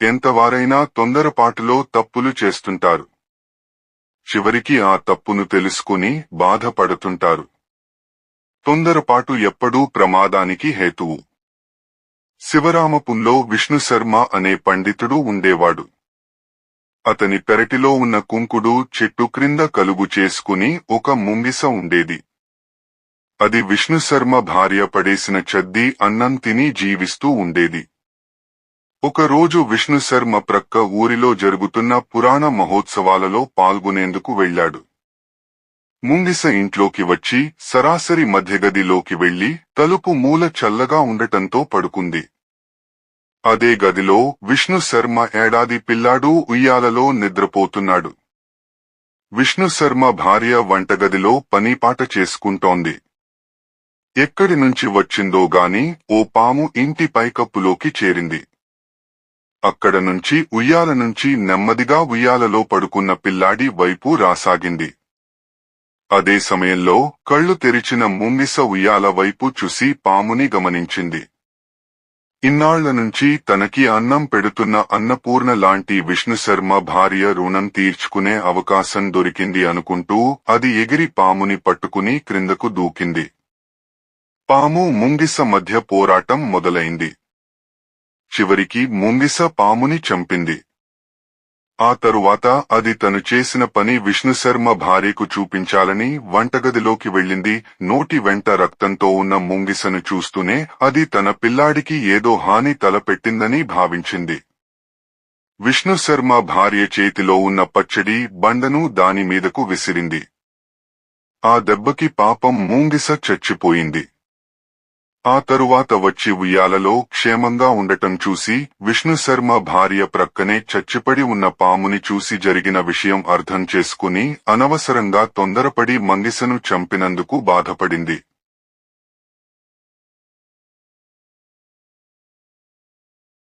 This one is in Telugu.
ఎంతవారైనా తొందరపాటులో తప్పులు చేస్తుంటారు. చివరికి ఆ తప్పును తెలుసుకుని బాధపడుతుంటారు. తొందరపాటు ఎప్పుడూ ప్రమాదానికి హేతువు. శివరామపుంలో విష్ణుశర్మ అనే పండితుడు ఉండేవాడు. అతని పెరటిలో ఉన్న కుంకుడు చెట్టు క్రింద కలుగు చేసుకుని ఒక ముంగిస ఉండేది. అది విష్ణుశర్మ భార్య పడేసిన చద్ది అన్నం తిని జీవిస్తూ ఉండేది. ఒకరోజు విష్ణుశర్మ ప్రక్క ఊరిలో జరుగుతున్న పురాణ మహోత్సవాలలో పాల్గొనేందుకు వెళ్లాడు. ముంగిస ఇంట్లోకి వచ్చి సరాసరి మధ్యగదిలోకి వెళ్లి తలుపు మూల చల్లగా ఉండటంతో పడుకుంది. అదే గదిలో విష్ణుశర్మ ఏడాది పిల్లాడు ఉయ్యాలలో నిద్రపోతున్నాడు. విష్ణుశర్మ భార్య వంటగదిలో పనిపాట చేసుకుంటోంది. ఎక్కడి నుంచి వచ్చిందో గాని ఓ పాము ఇంటి పైకప్పులోకి చేరింది. అక్కడ నుంచి ఉయ్యాల నుంచి నెమ్మదిగా ఉయ్యాలలో పడుకున్న పిల్లాడి వైపు రాసాగింది. అదే సమయంలో కళ్ళు తెరిచిన ముంగిస ఉయ్యాల వైపు చూసి పాముని గమనించింది. ఇన్నాళ్ల నుంచి తనకి అన్నం పెడుతున్న అన్నపూర్ణ లాంటి విష్ణుశర్మ భార్య రుణం తీర్చుకునే అవకాశం దొరికింది అనుకుంటూ అది ఎగిరి పాముని పట్టుకుని క్రిందకు దూకింది. పాము ముంగిస మధ్య పోరాటం మొదలైంది. చివరికి ముంగిస పాముని చంపింది. ఆ తరువాత అది తను చేసిన పని విష్ణుశర్మ భార్యకు చూపించాలని వంటగదిలోకి వెళ్ళింది. నోటి వెంట రక్తంతో ఉన్న ముంగిసను చూస్తూనే అది తన పిల్లాడికి ఏదో హాని తలపెట్టిందని భావించింది. విష్ణుశర్మ భార్య చేతిలో ఉన్న పచ్చడి బండను దాని మీదకు విసిరింది. ఆ దెబ్బకి పాపం ముంగిస చచ్చిపోయింది. ఆ తరువాత వచ్చి ఉయ్యాలలో క్షేమంగా ఉండటం చూసి విష్ణుశర్మ భార్య ప్రక్కనే చచ్చిపడి ఉన్న పాముని చూసి జరిగిన విషయం అర్థం చేసుకుని అనవసరంగా తొందరపడి మంగిసను చంపినందుకు బాధపడింది.